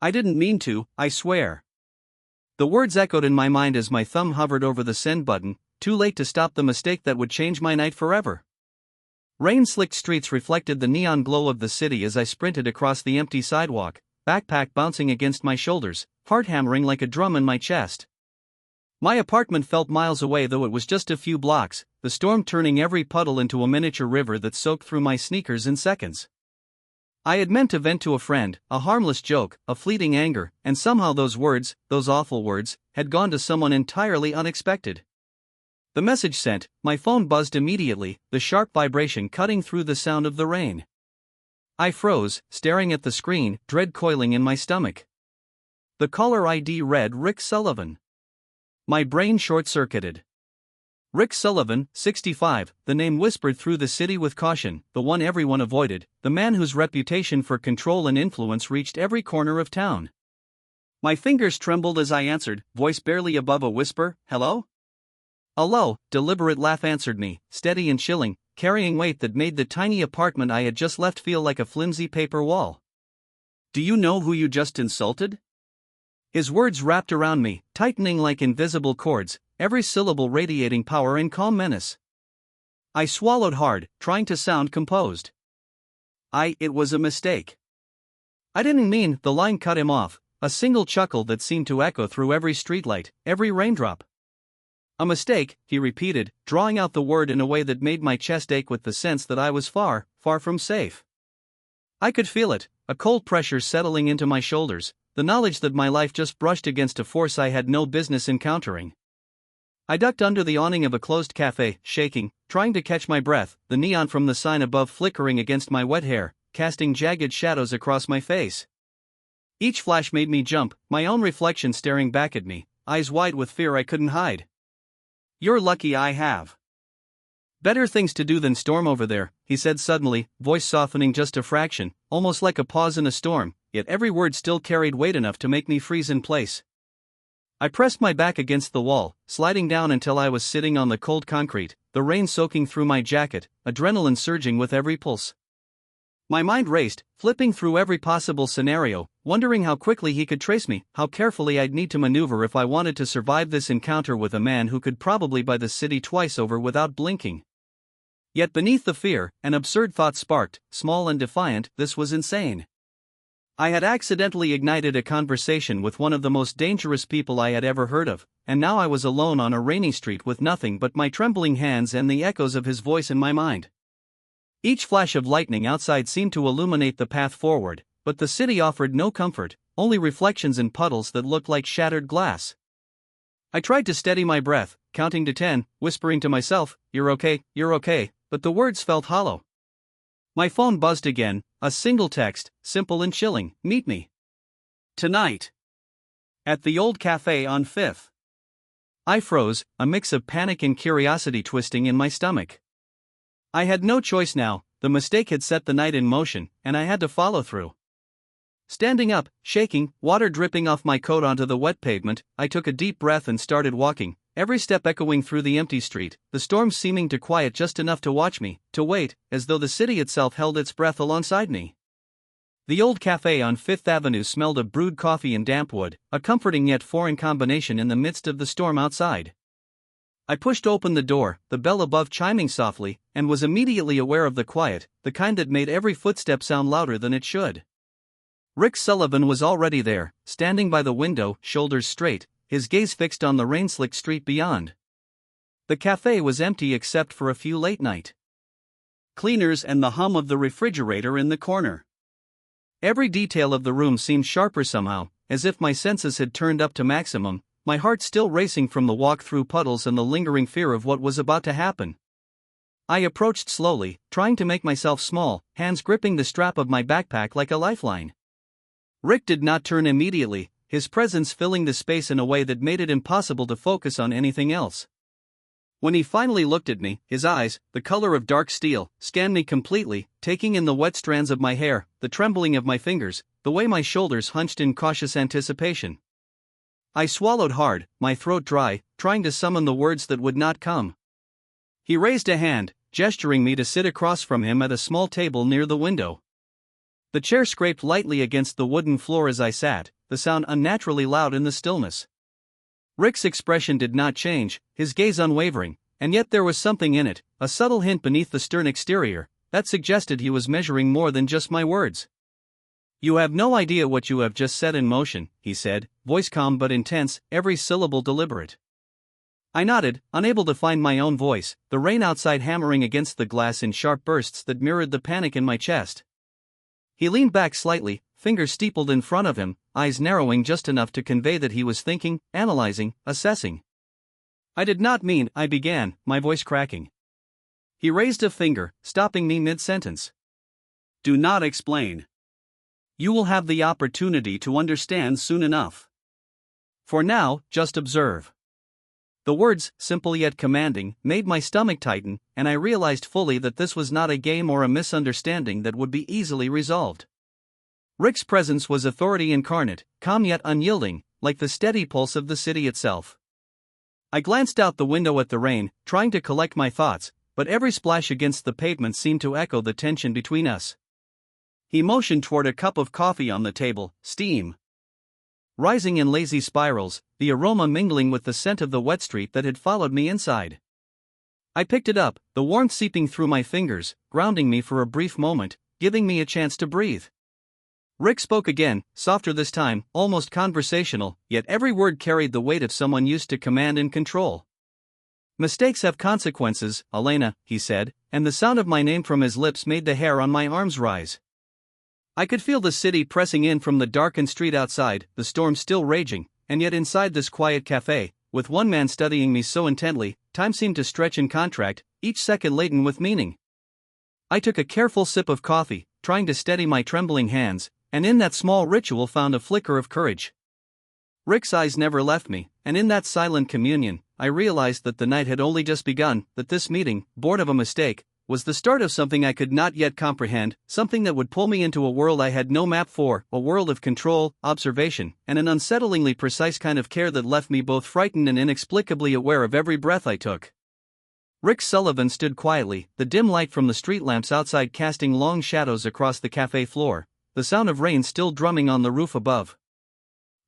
I didn't mean to, I swear. The words echoed in my mind as my thumb hovered over the send button, too late to stop the mistake that would change my night forever. Rain-slicked streets reflected the neon glow of the city as I sprinted across the empty sidewalk, backpack bouncing against my shoulders, heart hammering like a drum in my chest. My apartment felt miles away, though it was just a few blocks, the storm turning every puddle into a miniature river that soaked through my sneakers in seconds. I had meant to vent to a friend, a harmless joke, a fleeting anger, and somehow those words, those awful words, had gone to someone entirely unexpected. The message sent, my phone buzzed immediately, the sharp vibration cutting through the sound of the rain. I froze, staring at the screen, dread coiling in my stomach. The caller ID read Rick Sullivan. My brain short-circuited. Rick Sullivan, 65, the name whispered through the city with caution, the one everyone avoided, the man whose reputation for control and influence reached every corner of town. My fingers trembled as I answered, voice barely above a whisper, "Hello?" A low, deliberate laugh answered me, steady and chilling, carrying weight that made the tiny apartment I had just left feel like a flimsy paper wall. "Do you know who you just insulted?" His words wrapped around me, tightening like invisible cords, every syllable radiating power and calm menace. I swallowed hard, trying to sound composed. It was a mistake. I didn't mean, the line cut him off, a single chuckle that seemed to echo through every streetlight, every raindrop. "A mistake," he repeated, drawing out the word in a way that made my chest ache with the sense that I was far, far from safe. I could feel it, a cold pressure settling into my shoulders, the knowledge that my life just brushed against a force I had no business encountering. I ducked under the awning of a closed cafe, shaking, trying to catch my breath, the neon from the sign above flickering against my wet hair, casting jagged shadows across my face. Each flash made me jump, my own reflection staring back at me, eyes wide with fear I couldn't hide. "You're lucky I have better things to do than storm over there," he said suddenly, voice softening just a fraction, almost like a pause in a storm, yet every word still carried weight enough to make me freeze in place. I pressed my back against the wall, sliding down until I was sitting on the cold concrete, the rain soaking through my jacket, adrenaline surging with every pulse. My mind raced, flipping through every possible scenario, wondering how quickly he could trace me, how carefully I'd need to maneuver if I wanted to survive this encounter with a man who could probably buy the city twice over without blinking. Yet beneath the fear, an absurd thought sparked, small and defiant, this was insane. I had accidentally ignited a conversation with one of the most dangerous people I had ever heard of, and now I was alone on a rainy street with nothing but my trembling hands and the echoes of his voice in my mind. Each flash of lightning outside seemed to illuminate the path forward, but the city offered no comfort, only reflections in puddles that looked like shattered glass. I tried to steady my breath, counting to 10, whispering to myself, you're okay, but the words felt hollow. My phone buzzed again, a single text, simple and chilling, "Meet me tonight at the old cafe on 5th. I froze, a mix of panic and curiosity twisting in my stomach. I had no choice now, the mistake had set the night in motion, and I had to follow through. Standing up, shaking, water dripping off my coat onto the wet pavement, I took a deep breath and started walking, every step echoing through the empty street, the storm seeming to quiet just enough to watch me, to wait, as though the city itself held its breath alongside me. The old cafe on 5th Avenue smelled of brewed coffee and damp wood, a comforting yet foreign combination in the midst of the storm outside. I pushed open the door, the bell above chiming softly, and was immediately aware of the quiet, the kind that made every footstep sound louder than it should. Rick Sullivan was already there, standing by the window, shoulders straight, his gaze fixed on the rain-slicked street beyond. The cafe was empty except for a few late-night cleaners and the hum of the refrigerator in the corner. Every detail of the room seemed sharper somehow, as if my senses had turned up to maximum, my heart still racing from the walk through puddles and the lingering fear of what was about to happen. I approached slowly, trying to make myself small, hands gripping the strap of my backpack like a lifeline. Rick did not turn immediately, his presence filling the space in a way that made it impossible to focus on anything else. When he finally looked at me, his eyes, the color of dark steel, scanned me completely, taking in the wet strands of my hair, the trembling of my fingers, the way my shoulders hunched in cautious anticipation. I swallowed hard, my throat dry, trying to summon the words that would not come. He raised a hand, gesturing me to sit across from him at a small table near the window. The chair scraped lightly against the wooden floor as I sat, the sound unnaturally loud in the stillness. Rick's expression did not change, his gaze unwavering, and yet there was something in it, a subtle hint beneath the stern exterior, that suggested he was measuring more than just my words. "You have no idea what you have just set in motion," he said, voice calm but intense, every syllable deliberate. I nodded, unable to find my own voice, the rain outside hammering against the glass in sharp bursts that mirrored the panic in my chest. He leaned back slightly, fingers steepled in front of him, eyes narrowing just enough to convey that he was thinking, analyzing, assessing. "I did not mean," I began, my voice cracking. He raised a finger, stopping me mid-sentence. "Do not explain. You will have the opportunity to understand soon enough. For now, just observe." The words, simple yet commanding, made my stomach tighten, and I realized fully that this was not a game or a misunderstanding that would be easily resolved. Rick's presence was authority incarnate, calm yet unyielding, like the steady pulse of the city itself. I glanced out the window at the rain, trying to collect my thoughts, but every splash against the pavement seemed to echo the tension between us. He motioned toward a cup of coffee on the table, steam rising in lazy spirals, the aroma mingling with the scent of the wet street that had followed me inside. I picked it up, the warmth seeping through my fingers, grounding me for a brief moment, giving me a chance to breathe. Rick spoke again, softer this time, almost conversational, yet every word carried the weight of someone used to command and control. "Mistakes have consequences, Elena," he said, and the sound of my name from his lips made the hair on my arms rise. I could feel the city pressing in from the darkened street outside, the storm still raging, and yet inside this quiet cafe, with one man studying me so intently, time seemed to stretch and contract, each second laden with meaning. I took a careful sip of coffee, trying to steady my trembling hands, and in that small ritual found a flicker of courage. Rick's eyes never left me, and in that silent communion, I realized that the night had only just begun, that this meeting, born of a mistake, was the start of something I could not yet comprehend, something that would pull me into a world I had no map for, a world of control, observation, and an unsettlingly precise kind of care that left me both frightened and inexplicably aware of every breath I took. Rick Sullivan stood quietly, the dim light from the street lamps outside casting long shadows across the cafe floor, the sound of rain still drumming on the roof above.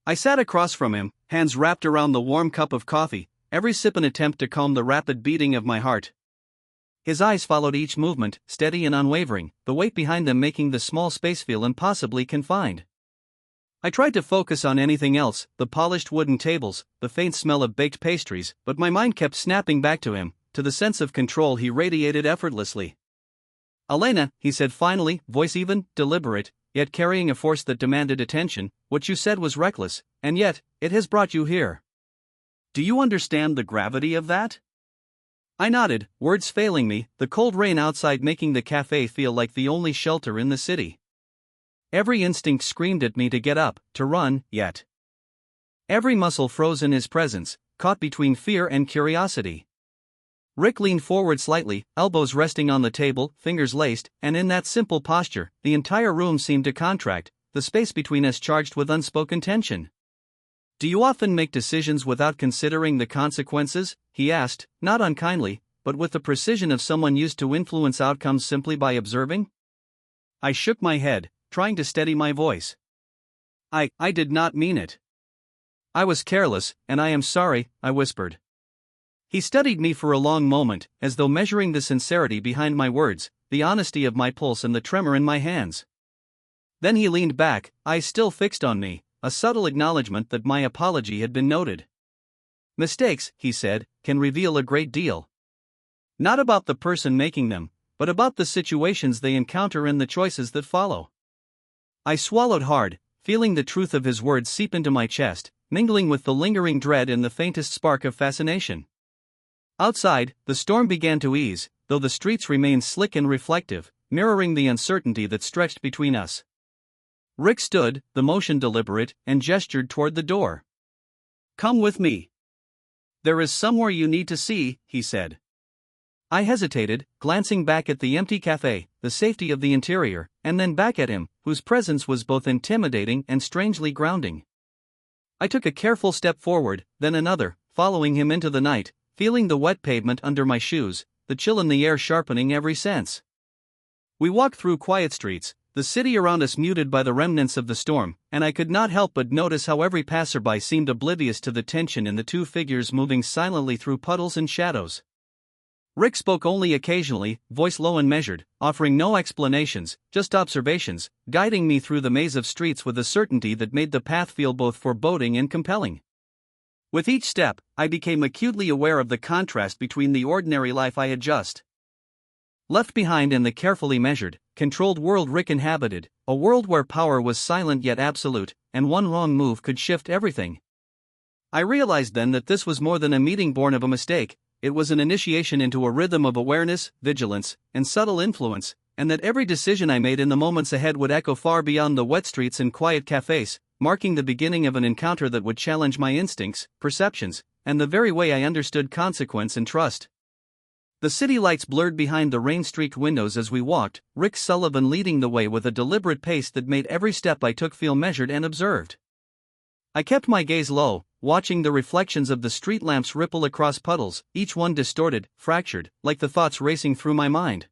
I sat across from him, hands wrapped around the warm cup of coffee, every sip an attempt to calm the rapid beating of my heart. His eyes followed each movement, steady and unwavering, the weight behind them making the small space feel impossibly confined. I tried to focus on anything else, the polished wooden tables, the faint smell of baked pastries, but my mind kept snapping back to him, to the sense of control he radiated effortlessly. "Elena," he said finally, voice even, deliberate, yet carrying a force that demanded attention, "what you said was reckless, and yet, it has brought you here. Do you understand the gravity of that?" I nodded, words failing me, the cold rain outside making the cafe feel like the only shelter in the city. Every instinct screamed at me to get up, to run, yet every muscle froze in his presence, caught between fear and curiosity. Rick leaned forward slightly, elbows resting on the table, fingers laced, and in that simple posture, the entire room seemed to contract, the space between us charged with unspoken tension. "Do you often make decisions without considering the consequences?" he asked, not unkindly, but with the precision of someone used to influence outcomes simply by observing. I shook my head, trying to steady my voice. I did not mean it. I was careless, and I am sorry," I whispered. He studied me for a long moment, as though measuring the sincerity behind my words, the honesty of my pulse and the tremor in my hands. Then he leaned back, eyes still fixed on me, a subtle acknowledgement that my apology had been noted. "Mistakes," he said, "can reveal a great deal. Not about the person making them, but about the situations they encounter and the choices that follow." I swallowed hard, feeling the truth of his words seep into my chest, mingling with the lingering dread and the faintest spark of fascination. Outside, the storm began to ease, though the streets remained slick and reflective, mirroring the uncertainty that stretched between us. Rick stood, the motion deliberate, and gestured toward the door. "Come with me. There is somewhere you need to see," he said. I hesitated, glancing back at the empty cafe, the safety of the interior, and then back at him, whose presence was both intimidating and strangely grounding. I took a careful step forward, then another, following him into the night, feeling the wet pavement under my shoes, the chill in the air sharpening every sense. We walked through quiet streets, the city around us muted by the remnants of the storm, and I could not help but notice how every passerby seemed oblivious to the tension in the two figures moving silently through puddles and shadows. Rick spoke only occasionally, voice low and measured, offering no explanations, just observations, guiding me through the maze of streets with a certainty that made the path feel both foreboding and compelling. With each step, I became acutely aware of the contrast between the ordinary life I had just left behind and the carefully measured, controlled world Rick inhabited, a world where power was silent yet absolute, and one wrong move could shift everything. I realized then that this was more than a meeting born of a mistake, it was an initiation into a rhythm of awareness, vigilance, and subtle influence, and that every decision I made in the moments ahead would echo far beyond the wet streets and quiet cafés, marking the beginning of an encounter that would challenge my instincts, perceptions, and the very way I understood consequence and trust. The city lights blurred behind the rain-streaked windows as we walked, Rick Sullivan leading the way with a deliberate pace that made every step I took feel measured and observed. I kept my gaze low, watching the reflections of the street lamps ripple across puddles, each one distorted, fractured, like the thoughts racing through my mind.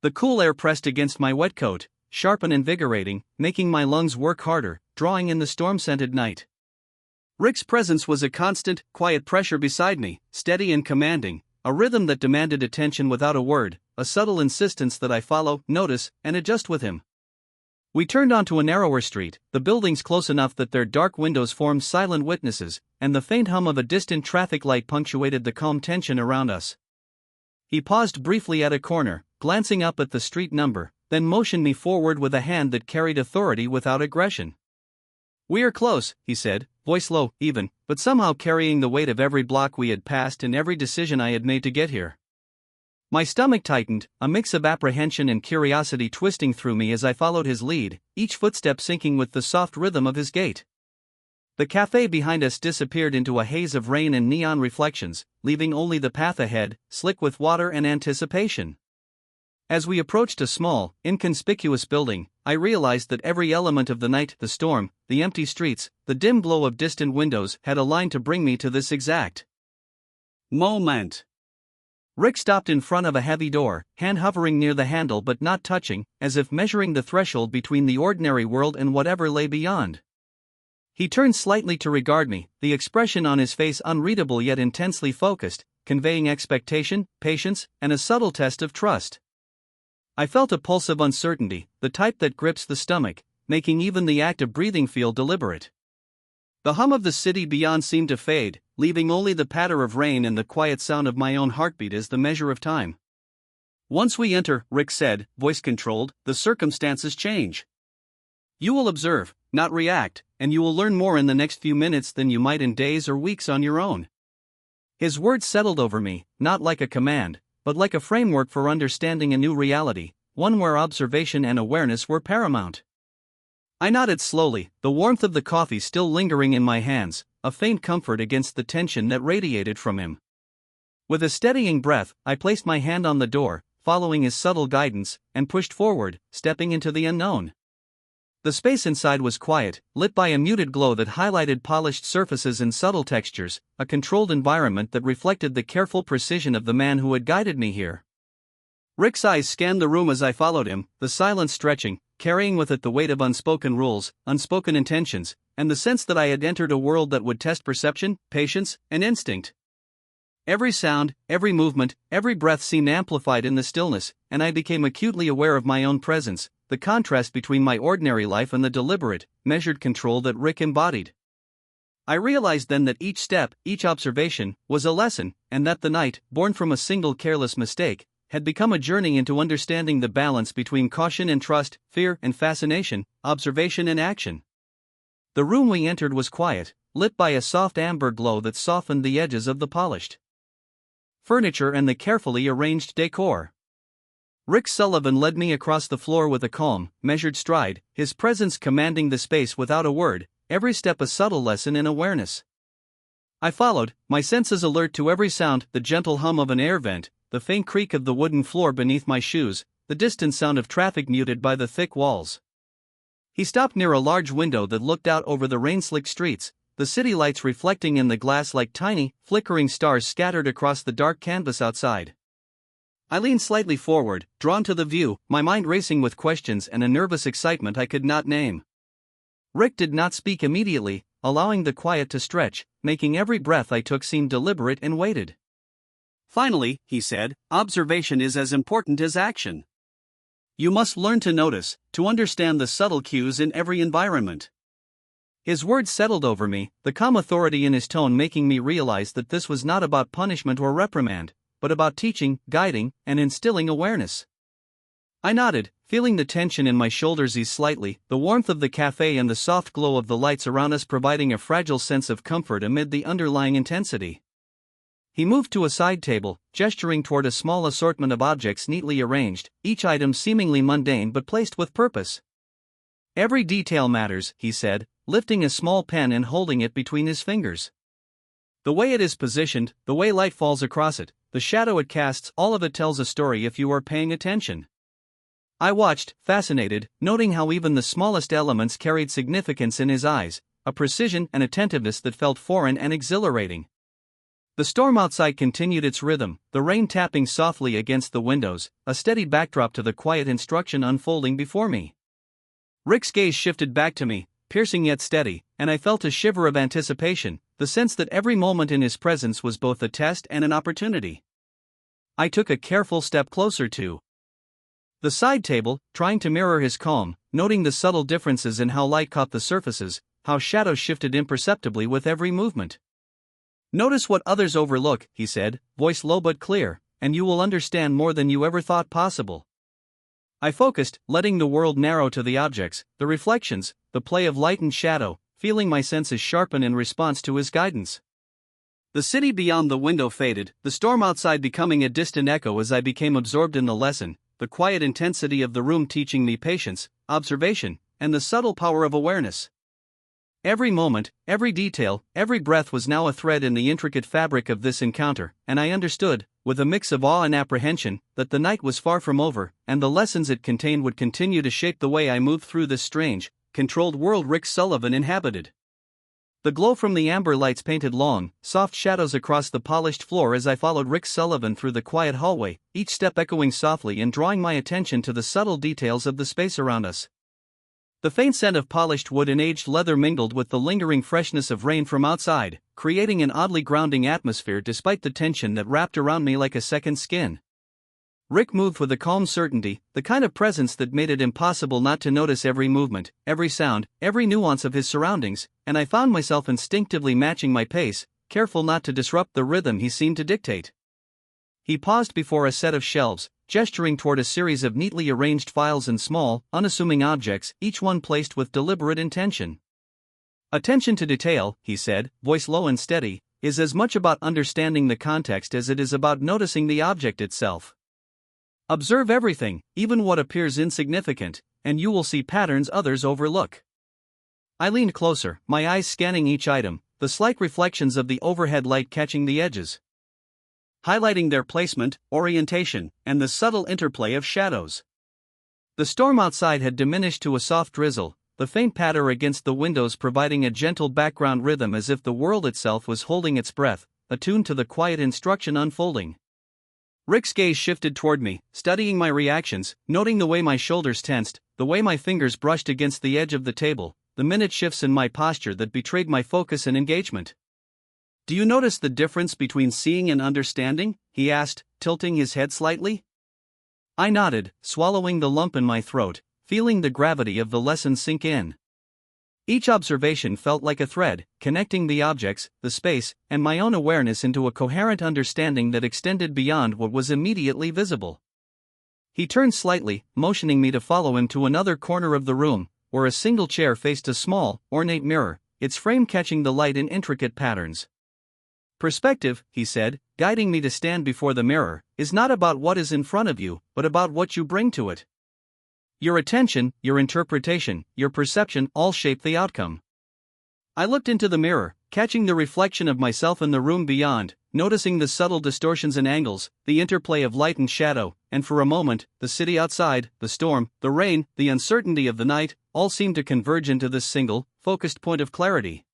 The cool air pressed against my wet coat, sharp and invigorating, making my lungs work harder, drawing in the storm-scented night. Rick's presence was a constant, quiet pressure beside me, steady and commanding, a rhythm that demanded attention without a word, a subtle insistence that I follow, notice, and adjust with him. We turned onto a narrower street, the buildings close enough that their dark windows formed silent witnesses, and the faint hum of a distant traffic light punctuated the calm tension around us. He paused briefly at a corner, glancing up at the street number, then motioned me forward with a hand that carried authority without aggression. "We are close," he said, voice low, even, but somehow carrying the weight of every block we had passed and every decision I had made to get here. My stomach tightened, a mix of apprehension and curiosity twisting through me as I followed his lead, each footstep syncing with the soft rhythm of his gait. The cafe behind us disappeared into a haze of rain and neon reflections, leaving only the path ahead, slick with water and anticipation. As we approached a small, inconspicuous building, I realized that every element of the night, the storm, the empty streets, the dim glow of distant windows, had aligned to bring me to this exact moment. Rick stopped in front of a heavy door, hand hovering near the handle but not touching, as if measuring the threshold between the ordinary world and whatever lay beyond. He turned slightly to regard me, the expression on his face unreadable yet intensely focused, conveying expectation, patience, and a subtle test of trust. I felt a pulse of uncertainty, the type that grips the stomach, making even the act of breathing feel deliberate. The hum of the city beyond seemed to fade, leaving only the patter of rain and the quiet sound of my own heartbeat as the measure of time. "Once we enter," Rick said, voice controlled, "the circumstances change. You will observe, not react, and you will learn more in the next few minutes than you might in days or weeks on your own." His words settled over me, not like a command, but like a framework for understanding a new reality, one where observation and awareness were paramount. I nodded slowly, the warmth of the coffee still lingering in my hands, a faint comfort against the tension that radiated from him. With a steadying breath, I placed my hand on the door, following his subtle guidance, and pushed forward, stepping into the unknown. The space inside was quiet, lit by a muted glow that highlighted polished surfaces and subtle textures, a controlled environment that reflected the careful precision of the man who had guided me here. Rick's eyes scanned the room as I followed him, the silence stretching, carrying with it the weight of unspoken rules, unspoken intentions, and the sense that I had entered a world that would test perception, patience, and instinct. Every sound, every movement, every breath seemed amplified in the stillness, and I became acutely aware of my own presence, the contrast between my ordinary life and the deliberate, measured control that Rick embodied. I realized then that each step, each observation, was a lesson, and that the night, born from a single careless mistake, had become a journey into understanding the balance between caution and trust, fear and fascination, observation and action. The room we entered was quiet, lit by a soft amber glow that softened the edges of the polished furniture and the carefully arranged decor. Rick Sullivan led me across the floor with a calm, measured stride, his presence commanding the space without a word, every step a subtle lesson in awareness. I followed, my senses alert to every sound, the gentle hum of an air vent, the faint creak of the wooden floor beneath my shoes, the distant sound of traffic muted by the thick walls. He stopped near a large window that looked out over the rain-slicked streets, the city lights reflecting in the glass like tiny, flickering stars scattered across the dark canvas outside. I leaned slightly forward, drawn to the view, my mind racing with questions and a nervous excitement I could not name. Rick did not speak immediately, allowing the quiet to stretch, making every breath I took seem deliberate and weighted. Finally, he said, observation is as important as action. You must learn to notice, to understand the subtle cues in every environment. His words settled over me, the calm authority in his tone making me realize that this was not about punishment or reprimand, but about teaching, guiding, and instilling awareness. I nodded, feeling the tension in my shoulders ease slightly, the warmth of the cafe and the soft glow of the lights around us providing a fragile sense of comfort amid the underlying intensity. He moved to a side table, gesturing toward a small assortment of objects neatly arranged, each item seemingly mundane but placed with purpose. Every detail matters, he said, lifting a small pen and holding it between his fingers. The way it is positioned, the way light falls across it, the shadow it casts, all of it tells a story if you are paying attention. I watched, fascinated, noting how even the smallest elements carried significance in his eyes, a precision and attentiveness that felt foreign and exhilarating. The storm outside continued its rhythm, the rain tapping softly against the windows, a steady backdrop to the quiet instruction unfolding before me. Rick's gaze shifted back to me, piercing yet steady, and I felt a shiver of anticipation, the sense that every moment in his presence was both a test and an opportunity. I took a careful step closer to the side table, trying to mirror his calm, noting the subtle differences in how light caught the surfaces, how shadows shifted imperceptibly with every movement. Notice what others overlook, he said, voice low but clear, and you will understand more than you ever thought possible. I focused, letting the world narrow to the objects, the reflections, the play of light and shadow, feeling my senses sharpen in response to his guidance. The city beyond the window faded, the storm outside becoming a distant echo as I became absorbed in the lesson, the quiet intensity of the room teaching me patience, observation, and the subtle power of awareness. Every moment, every detail, every breath was now a thread in the intricate fabric of this encounter, and I understood, with a mix of awe and apprehension, that the night was far from over, and the lessons it contained would continue to shape the way I moved through this strange, controlled world Rick Sullivan inhabited. The glow from the amber lights painted long, soft shadows across the polished floor as I followed Rick Sullivan through the quiet hallway, each step echoing softly and drawing my attention to the subtle details of the space around us. The faint scent of polished wood and aged leather mingled with the lingering freshness of rain from outside, creating an oddly grounding atmosphere despite the tension that wrapped around me like a second skin. Rick moved with a calm certainty, the kind of presence that made it impossible not to notice every movement, every sound, every nuance of his surroundings, and I found myself instinctively matching my pace, careful not to disrupt the rhythm he seemed to dictate. He paused before a set of shelves, gesturing toward a series of neatly arranged files and small, unassuming objects, each one placed with deliberate intention. Attention to detail, he said, voice low and steady, is as much about understanding the context as it is about noticing the object itself. Observe everything, even what appears insignificant, and you will see patterns others overlook. I leaned closer, my eyes scanning each item, the slight reflections of the overhead light catching the edges, highlighting their placement, orientation, and the subtle interplay of shadows. The storm outside had diminished to a soft drizzle, the faint patter against the windows providing a gentle background rhythm as if the world itself was holding its breath, attuned to the quiet instruction unfolding. Rick's gaze shifted toward me, studying my reactions, noting the way my shoulders tensed, the way my fingers brushed against the edge of the table, the minute shifts in my posture that betrayed my focus and engagement. Do you notice the difference between seeing and understanding? He asked, tilting his head slightly. I nodded, swallowing the lump in my throat, feeling the gravity of the lesson sink in. Each observation felt like a thread, connecting the objects, the space, and my own awareness into a coherent understanding that extended beyond what was immediately visible. He turned slightly, motioning me to follow him to another corner of the room, where a single chair faced a small, ornate mirror, its frame catching the light in intricate patterns. Perspective, he said, guiding me to stand before the mirror, is not about what is in front of you, but about what you bring to it. Your attention, your interpretation, your perception all shape the outcome. I looked into the mirror, catching the reflection of myself in the room beyond, noticing the subtle distortions and angles, the interplay of light and shadow, and for a moment, the city outside, the storm, the rain, the uncertainty of the night, all seemed to converge into this single, focused point of clarity.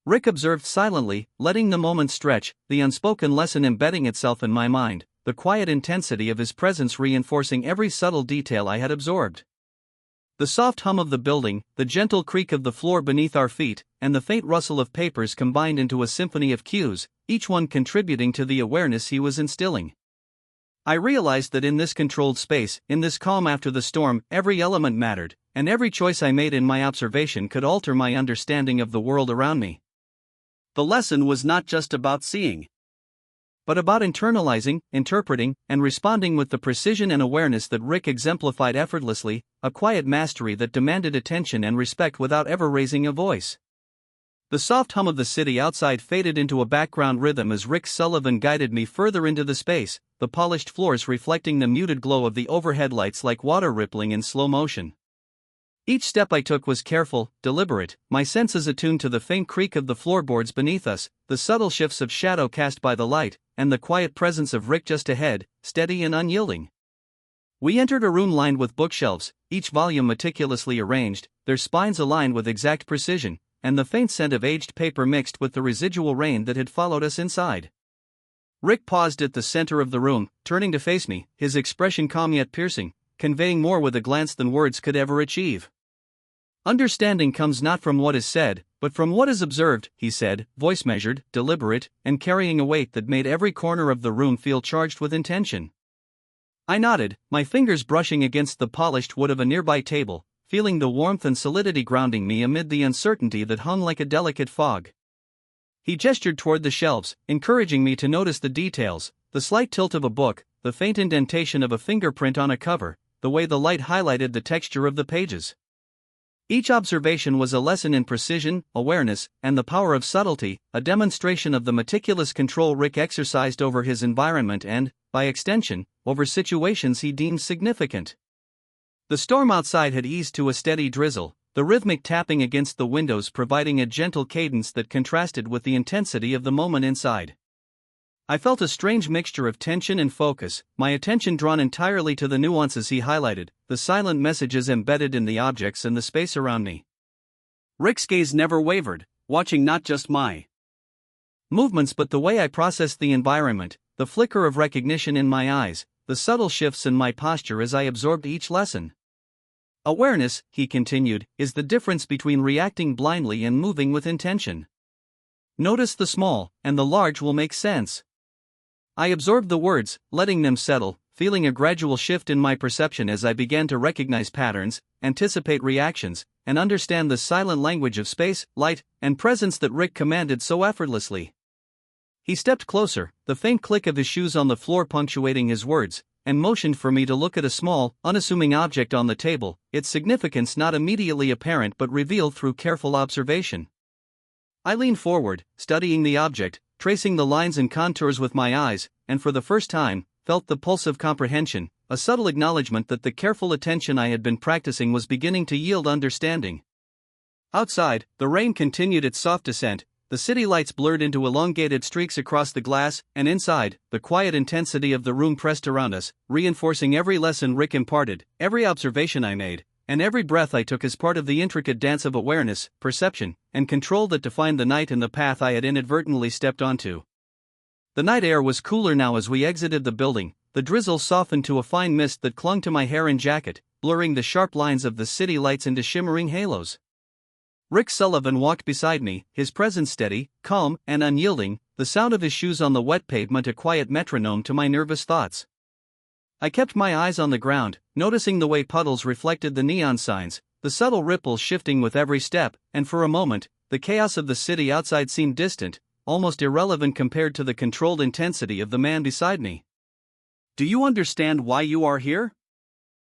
Rick observed silently, letting the moment stretch, the unspoken lesson embedding itself in my mind, the quiet intensity of his presence reinforcing every subtle detail I had absorbed. The soft hum of the building, the gentle creak of the floor beneath our feet, and the faint rustle of papers combined into a symphony of cues, each one contributing to the awareness he was instilling. I realized that in this controlled space, in this calm after the storm, every element mattered, and every choice I made in my observation could alter my understanding of the world around me. The lesson was not just about seeing, but about internalizing, interpreting, and responding with the precision and awareness that Rick exemplified effortlessly, a quiet mastery that demanded attention and respect without ever raising a voice. The soft hum of the city outside faded into a background rhythm as Rick Sullivan guided me further into the space, the polished floors reflecting the muted glow of the overhead lights like water rippling in slow motion. Each step I took was careful, deliberate, my senses attuned to the faint creak of the floorboards beneath us, the subtle shifts of shadow cast by the light, and the quiet presence of Rick just ahead, steady and unyielding. We entered a room lined with bookshelves, each volume meticulously arranged, their spines aligned with exact precision, and the faint scent of aged paper mixed with the residual rain that had followed us inside. Rick paused at the center of the room, turning to face me, his expression calm yet piercing, conveying more with a glance than words could ever achieve. "Understanding comes not from what is said, but from what is observed," he said, voice measured, deliberate, and carrying a weight that made every corner of the room feel charged with intention. I nodded, my fingers brushing against the polished wood of a nearby table, feeling the warmth and solidity grounding me amid the uncertainty that hung like a delicate fog. He gestured toward the shelves, encouraging me to notice the details, the slight tilt of a book, the faint indentation of a fingerprint on a cover, the way the light highlighted the texture of the pages. Each observation was a lesson in precision, awareness, and the power of subtlety, a demonstration of the meticulous control Rick exercised over his environment and, by extension, over situations he deemed significant. The storm outside had eased to a steady drizzle, the rhythmic tapping against the windows providing a gentle cadence that contrasted with the intensity of the moment inside. I felt a strange mixture of tension and focus, my attention drawn entirely to the nuances he highlighted, the silent messages embedded in the objects and the space around me. Rick's gaze never wavered, watching not just my movements but the way I processed the environment, the flicker of recognition in my eyes, the subtle shifts in my posture as I absorbed each lesson. "Awareness," he continued, "is the difference between reacting blindly and moving with intention. Notice the small, and the large will make sense." I absorbed the words, letting them settle, feeling a gradual shift in my perception as I began to recognize patterns, anticipate reactions, and understand the silent language of space, light, and presence that Rick commanded so effortlessly. He stepped closer, the faint click of his shoes on the floor punctuating his words, and motioned for me to look at a small, unassuming object on the table, its significance not immediately apparent but revealed through careful observation. I leaned forward, studying the object, tracing the lines and contours with my eyes, and for the first time, felt the pulse of comprehension, a subtle acknowledgement that the careful attention I had been practicing was beginning to yield understanding. Outside, the rain continued its soft descent, the city lights blurred into elongated streaks across the glass, and inside, the quiet intensity of the room pressed around us, reinforcing every lesson Rick imparted, every observation I made, and every breath I took as part of the intricate dance of awareness, perception, and control that defined the night and the path I had inadvertently stepped onto. The night air was cooler now as we exited the building, the drizzle softened to a fine mist that clung to my hair and jacket, blurring the sharp lines of the city lights into shimmering halos. Rick Sullivan walked beside me, his presence steady, calm, and unyielding, the sound of his shoes on the wet pavement a quiet metronome to my nervous thoughts. I kept my eyes on the ground, noticing the way puddles reflected the neon signs, the subtle ripples shifting with every step, and for a moment, the chaos of the city outside seemed distant, almost irrelevant compared to the controlled intensity of the man beside me. "Do you understand why you are here?"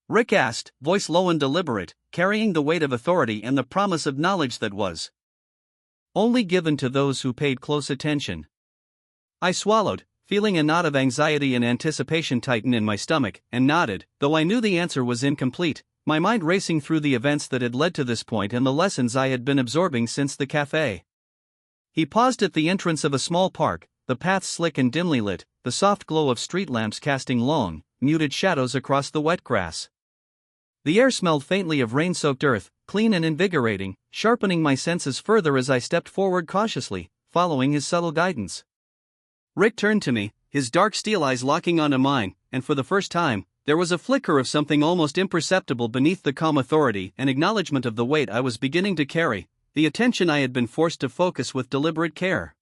Rick asked, voice low and deliberate, carrying the weight of authority and the promise of knowledge that was only given to those who paid close attention. I swallowed, feeling a knot of anxiety and anticipation tighten in my stomach, and nodded, though I knew the answer was incomplete, my mind racing through the events that had led to this point and the lessons I had been absorbing since the café. He paused at the entrance of a small park, the path slick and dimly lit, the soft glow of street lamps casting long, muted shadows across the wet grass. The air smelled faintly of rain-soaked earth, clean and invigorating, sharpening my senses further as I stepped forward cautiously, following his subtle guidance. Rick turned to me, his dark steel eyes locking onto mine, and for the first time, there was a flicker of something almost imperceptible beneath the calm authority and acknowledgement of the weight I was beginning to carry, the attention I had been forced to focus with deliberate care.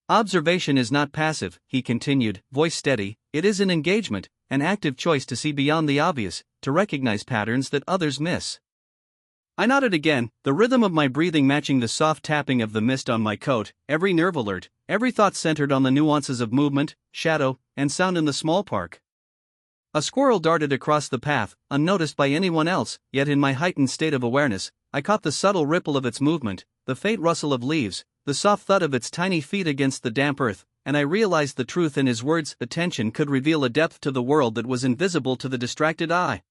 Observation is not passive, he continued, voice steady, it is an engagement, an active choice to see beyond the obvious, to recognize patterns that others miss. I nodded again, the rhythm of my breathing matching the soft tapping of the mist on my coat, every nerve alert, every thought centered on the nuances of movement, shadow, and sound in the small park. A squirrel darted across the path, unnoticed by anyone else, yet in my heightened state of awareness, I caught the subtle ripple of its movement, the faint rustle of leaves, the soft thud of its tiny feet against the damp earth, and I realized the truth in his words. Attention could reveal a depth to the world that was invisible to the distracted eye.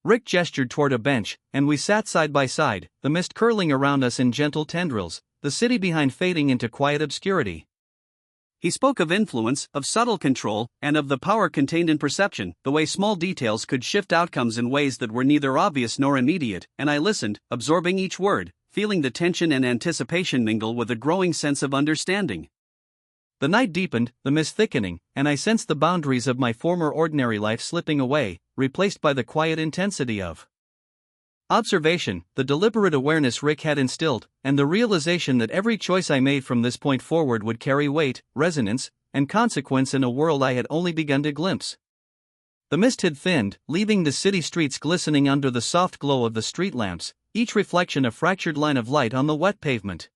Rick gestured toward a bench, and we sat side by side, the mist curling around us in gentle tendrils, the city behind fading into quiet obscurity. He spoke of influence, of subtle control, and of the power contained in perception, the way small details could shift outcomes in ways that were neither obvious nor immediate, and I listened, absorbing each word, feeling the tension and anticipation mingle with a growing sense of understanding. The night deepened, the mist thickening, and I sensed the boundaries of my former ordinary life slipping away, replaced by the quiet intensity of observation, the deliberate awareness Rick had instilled, and the realization that every choice I made from this point forward would carry weight, resonance, and consequence in a world I had only begun to glimpse. The mist had thinned, leaving the city streets glistening under the soft glow of the street lamps, each reflection a fractured line of light on the wet pavement.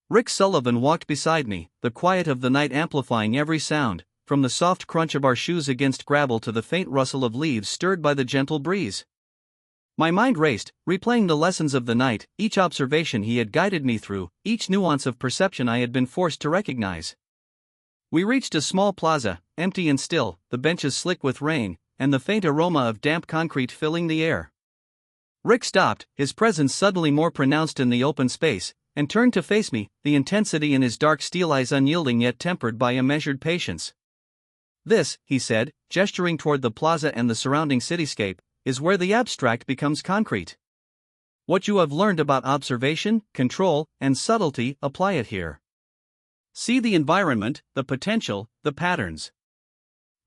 Rick Sullivan walked beside me, the quiet of the night amplifying every sound, from the soft crunch of our shoes against gravel to the faint rustle of leaves stirred by the gentle breeze. My mind raced, replaying the lessons of the night, each observation he had guided me through, each nuance of perception I had been forced to recognize. We reached a small plaza, empty and still, the benches slick with rain, and the faint aroma of damp concrete filling the air. Rick stopped, his presence suddenly more pronounced in the open space, and turned to face me, the intensity in his dark steel eyes unyielding yet tempered by a measured patience. This, he said, gesturing toward the plaza and the surrounding cityscape, is where the abstract becomes concrete. What you have learned about observation, control, and subtlety, apply it here. See the environment, the potential, the patterns.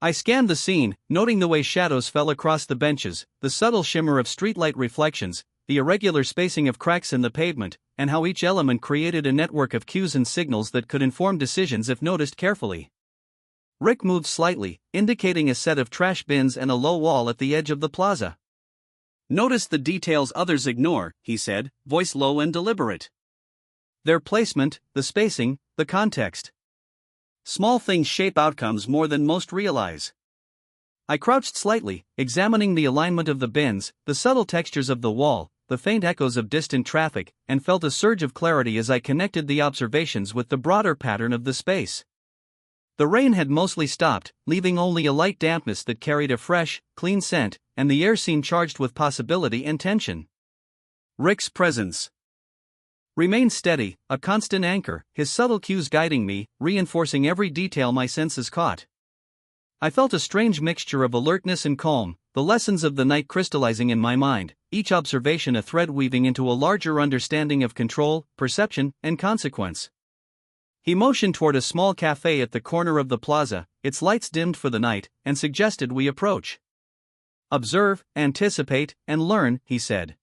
I scanned the scene, noting the way shadows fell across the benches, the subtle shimmer of streetlight reflections, the irregular spacing of cracks in the pavement, and how each element created a network of cues and signals that could inform decisions if noticed carefully. Rick moved slightly, indicating a set of trash bins and a low wall at the edge of the plaza. Notice the details others ignore, he said, voice low and deliberate. Their placement, the spacing, the context. Small things shape outcomes more than most realize. I crouched slightly, examining the alignment of the bins, the subtle textures of the wall, the faint echoes of distant traffic, and felt a surge of clarity as I connected the observations with the broader pattern of the space. The rain had mostly stopped, leaving only a light dampness that carried a fresh, clean scent, and the air seemed charged with possibility and tension. Rick's presence remained steady, a constant anchor, his subtle cues guiding me, reinforcing every detail my senses caught. I felt a strange mixture of alertness and calm, the lessons of the night crystallizing in my mind, each observation a thread weaving into a larger understanding of control, perception, and consequence. He motioned toward a small café at the corner of the plaza, its lights dimmed for the night, and suggested we approach. Observe, anticipate, and learn, he said.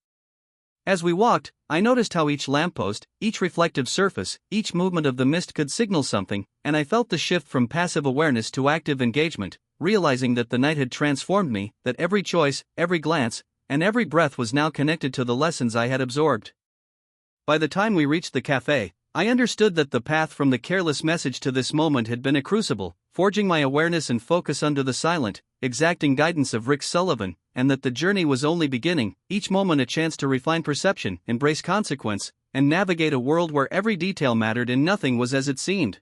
As we walked, I noticed how each lamppost, each reflective surface, each movement of the mist could signal something, and I felt the shift from passive awareness to active engagement, realizing that the night had transformed me, that every choice, every glance, and every breath was now connected to the lessons I had absorbed. By the time we reached the café, I understood that the path from the careless message to this moment had been a crucible, forging my awareness and focus under the silent, exacting guidance of Rick Sullivan, and that the journey was only beginning, each moment a chance to refine perception, embrace consequence, and navigate a world where every detail mattered and nothing was as it seemed.